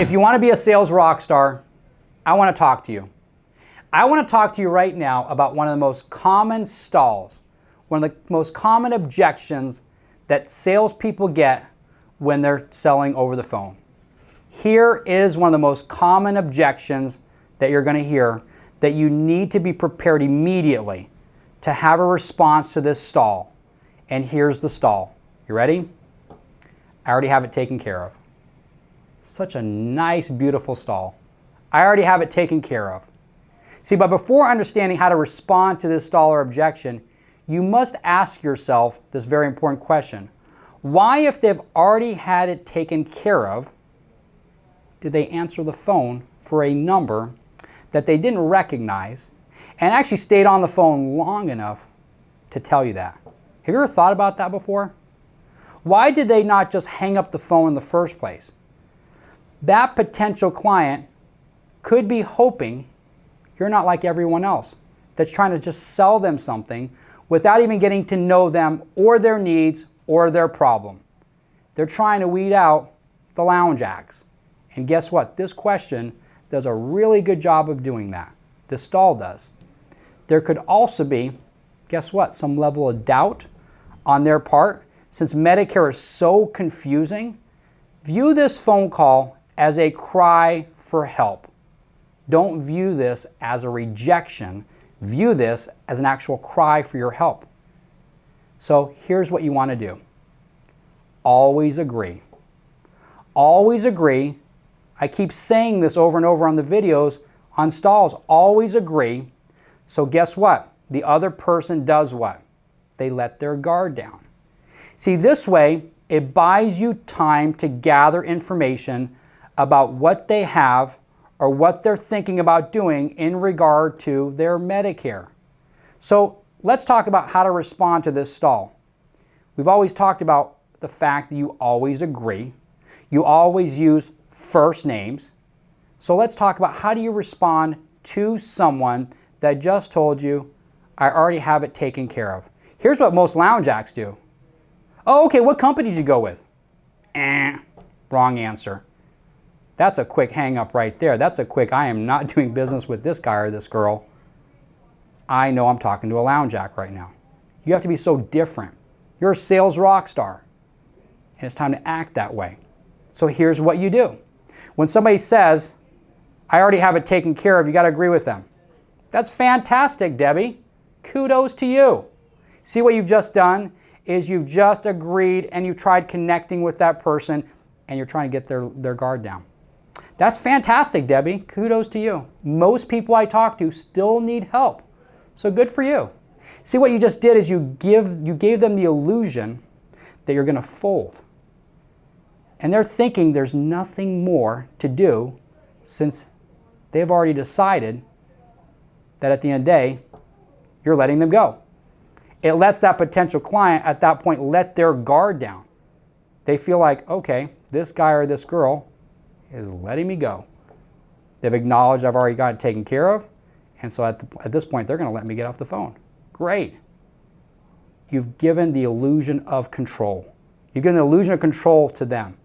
If you want to be a sales rock star, I want to talk to you. I want to talk to you right now about one of the most common stalls, one of the most common objections that salespeople get when they're selling over the phone. Here is one of the most common objections that you're going to hear that you need to be prepared immediately to have a response to this stall. And here's the stall. You ready? I already have it taken care of. Such a nice, beautiful stall. I already have it taken care of. See, but before understanding how to respond to this stall or objection, you must ask yourself this very important question. Why, if they've already had it taken care of, did they answer the phone for a number that they didn't recognize and actually stayed on the phone long enough to tell you that? Have you ever thought about that before? Why did they not just hang up the phone in the first place? That potential client could be hoping you're not like everyone else that's trying to just sell them something without even getting to know them or their needs or their problem. They're trying to weed out the lounge acts. And guess what? This question does a really good job of doing that. This stall does. There could also be, guess what, some level of doubt on their part. Since Medicare is so confusing, view this phone call as a cry for help. Don't view this as a rejection. View this as an actual cry for your help. So here's what you want to do. Always agree. Always agree. I keep saying this over and over on the videos on stalls. Always agree. So guess what? The other person does what? They let their guard down. See, this way, it buys you time to gather information about what they have or what they're thinking about doing in regard to their Medicare. So let's talk about how to respond to this stall. We've always talked about the fact that you always agree. You always use first names. So let's talk about how do you respond to someone that just told you, I already have it taken care of. Here's what most lounge acts do. Oh, okay, what company did you go with? Wrong answer. That's a quick hang up right there. That's a quick, I am not doing business with this guy or this girl. I know I'm talking to a lounge act right now. You have to be so different. You're a sales rock star, and it's time to act that way. So here's what you do. When somebody says, I already have it taken care of, you got to agree with them. That's fantastic, Debbie. Kudos to you. See what you've just done is you've just agreed and you've tried connecting with that person and you're trying to get their guard down. That's fantastic, Debbie. Kudos to you. Most people I talk to still need help. So good for you. See what you just did is you gave them the illusion that you're going to fold. And they're thinking there's nothing more to do since they've already decided that at the end of the day, you're letting them go. It lets that potential client at that point let their guard down. They feel like, okay, this guy or this girl is letting me go. They've acknowledged I've already got it taken care of, and so at this point, they're going to let me get off the phone. Great. You've given the illusion of control. You've given the illusion of control to them.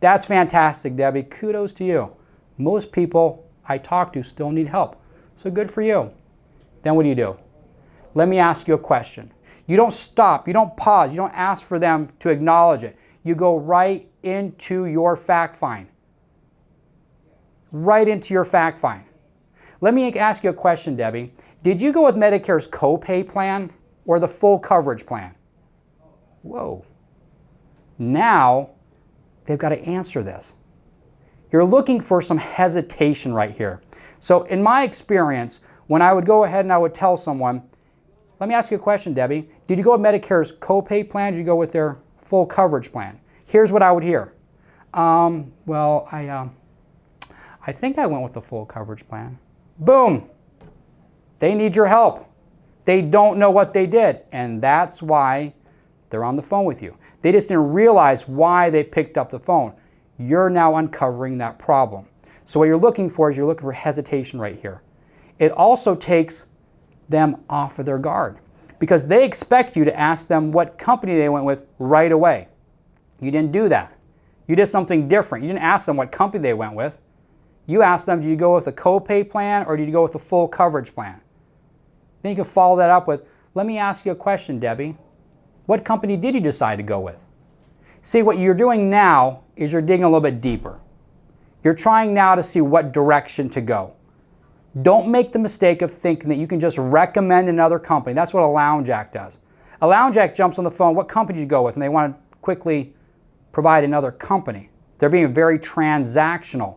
That's fantastic, Debbie. Kudos to you. Most people I talk to still need help, so good for you. Then what do? Let me ask you a question. You don't stop, you don't pause, you don't ask for them to acknowledge it. You go right into your fact find. Right into your fact find. Let me ask you a question, Debbie. Did you go with Medicare's copay plan or the full coverage plan? Whoa. Now, they've got to answer this. You're looking for some hesitation right here. So in my experience, when I would go ahead and I would tell someone, let me ask you a question, Debbie. Did you go with Medicare's copay plan or did you go with their full coverage plan? Here's what I would hear. Well, I think I went with the full coverage plan. Boom. They need your help. They don't know what they did, and that's why they're on the phone with you. They just didn't realize why they picked up the phone. You're now uncovering that problem. So what you're looking for is you're looking for hesitation right here. It also takes them off of their guard because they expect you to ask them what company they went with right away. You didn't do that. You did something different. You didn't ask them what company they went with. You asked them, did you go with a copay plan or did you go with a full coverage plan? Then you can follow that up with, let me ask you a question, Debbie. What company did you decide to go with? See, what you're doing now is you're digging a little bit deeper. You're trying now to see what direction to go. Don't make the mistake of thinking that you can just recommend another company. That's what a lounge act does. A lounge act jumps on the phone, what company did you go with? And they want to quickly provide another company. They're being very transactional.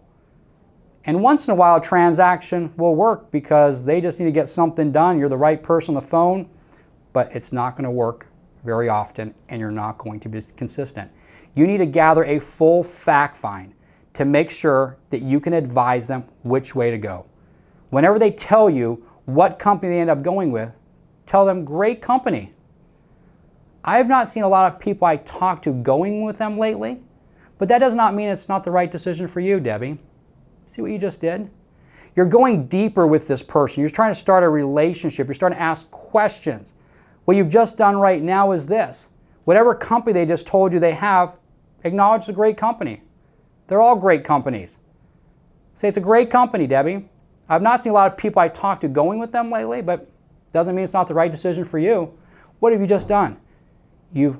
And once in a while, a transaction will work because they just need to get something done. You're the right person on the phone, but it's not going to work very often and you're not going to be consistent. You need to gather a full fact find to make sure that you can advise them which way to go. Whenever they tell you what company they end up going with, tell them, great company. I have not seen a lot of people I talk to going with them lately, but that does not mean it's not the right decision for you, Debbie. See what you just did? You're going deeper with this person. You're trying to start a relationship. You're starting to ask questions. What you've just done right now is this. Whatever company they just told you they have, acknowledge the great company. They're all great companies. Say, it's a great company, Debbie. I've not seen a lot of people I talk to going with them lately, but doesn't mean it's not the right decision for you. What have you just done? You've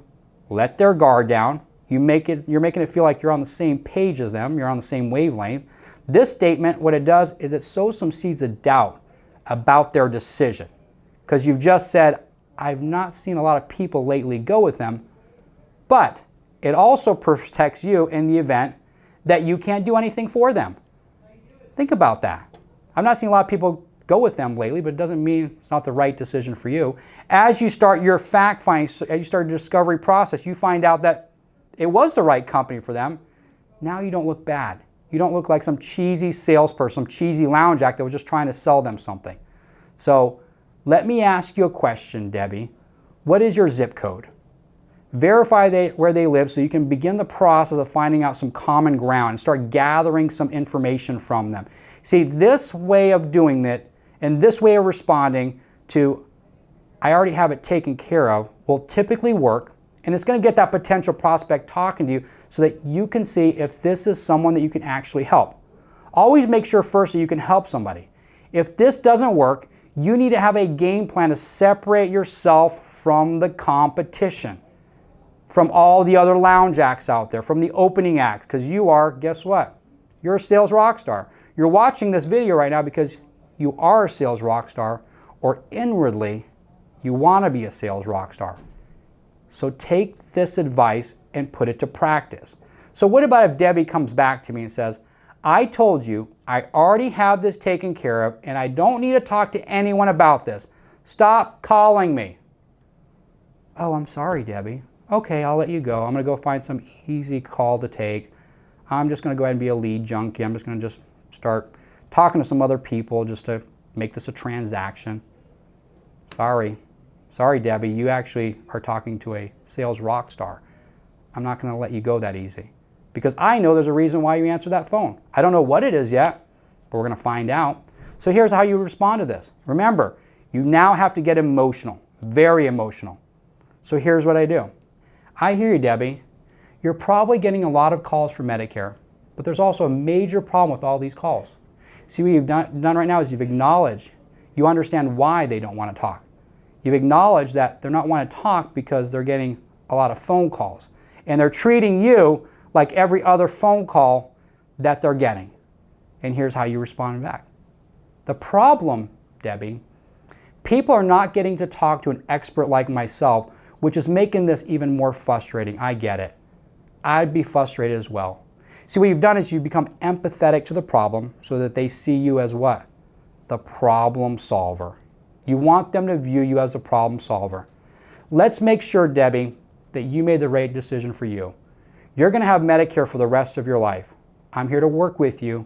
let their guard down. You're making it feel like you're on the same page as them. You're on the same wavelength. This statement, what it does is it sows some seeds of doubt about their decision. Because you've just said, I've not seen a lot of people lately go with them, but it also protects you in the event that you can't do anything for them. Think about that. I've not seen a lot of people go with them lately, but it doesn't mean it's not the right decision for you. As you start your fact finding, as you start your discovery process, you find out that it was the right company for them. Now you don't look bad. You don't look like some cheesy salesperson, some cheesy lounge act that was just trying to sell them something. So let me ask you a question, Debbie. What is your zip code? Verify where they live so you can begin the process of finding out some common ground and start gathering some information from them. See, this way of doing it and this way of responding to, I already have it taken care of, will typically work, and it's going to get that potential prospect talking to you so that you can see if this is someone that you can actually help. Always make sure first that you can help somebody. If this doesn't work, you need to have a game plan to separate yourself from the competition, from all the other lounge acts out there, from the opening acts, because you are, guess what? You're a sales rock star. You're watching this video right now because you are a sales rock star, or inwardly, you want to be a sales rock star. So take this advice and put it to practice. So what about if Debbie comes back to me and says, I told you I already have this taken care of and I don't need to talk to anyone about this. Stop calling me. Oh, I'm sorry, Debbie. Okay, I'll let you go. I'm going to go find some easy call to take. I'm just going to go ahead and be a lead junkie. I'm just going to start talking to some other people just to make this a transaction. Sorry, Debbie, you actually are talking to a sales rock star. I'm not going to let you go that easy because I know there's a reason why you answered that phone. I don't know what it is yet, but we're going to find out. So here's how you respond to this. Remember, you now have to get emotional, very emotional. So here's what I do. I hear you, Debbie. You're probably getting a lot of calls for Medicare, but there's also a major problem with all these calls. See, what you've done right now is you've acknowledged, you understand why they don't want to talk. You've acknowledged that they're not wanting to talk because they're getting a lot of phone calls. And they're treating you like every other phone call that they're getting. And here's how you respond back. The problem, Debbie, people are not getting to talk to an expert like myself, which is making this even more frustrating. I get it. I'd be frustrated as well. See, what you've done is you've become empathetic to the problem so that they see you as what? The problem solver. You want them to view you as a problem solver. Let's make sure, Debbie, that you made the right decision for you. You're going to have Medicare for the rest of your life. I'm here to work with you,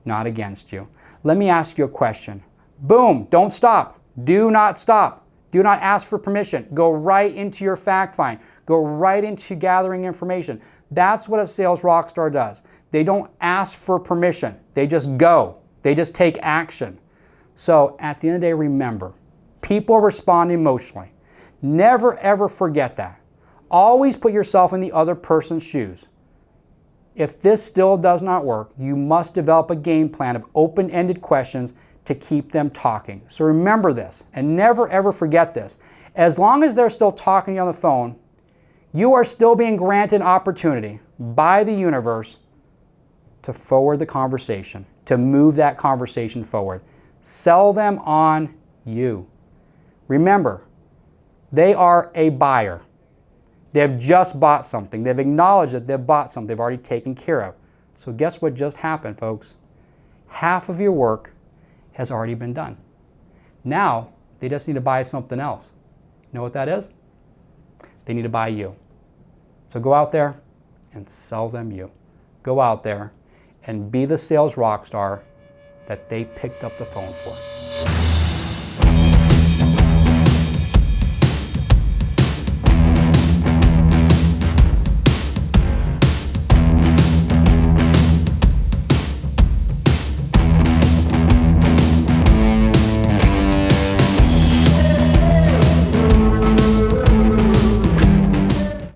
not against you. Let me ask you a question. Boom, don't stop. Do not stop. Do not ask for permission. Go right into your fact find. Go right into gathering information. That's what a sales rock star does. They don't ask for permission. They just go. They just take action. So at the end of the day, remember, people respond emotionally. Never ever forget that. Always put yourself in the other person's shoes. If this still does not work, you must develop a game plan of open-ended questions to keep them talking. So remember this, and never ever forget this. As long as they're still talking to you on the phone, you are still being granted an opportunity by the universe to forward the conversation, to move that conversation forward. Sell them on you. Remember, they are a buyer. They have just bought something. They've acknowledged that they've bought something they've already taken care of. So guess what just happened, folks? Half of your work has already been done. Now, they just need to buy something else. You know what that is? They need to buy you. So go out there and sell them you. Go out there and be the sales rock star that they picked up the phone for.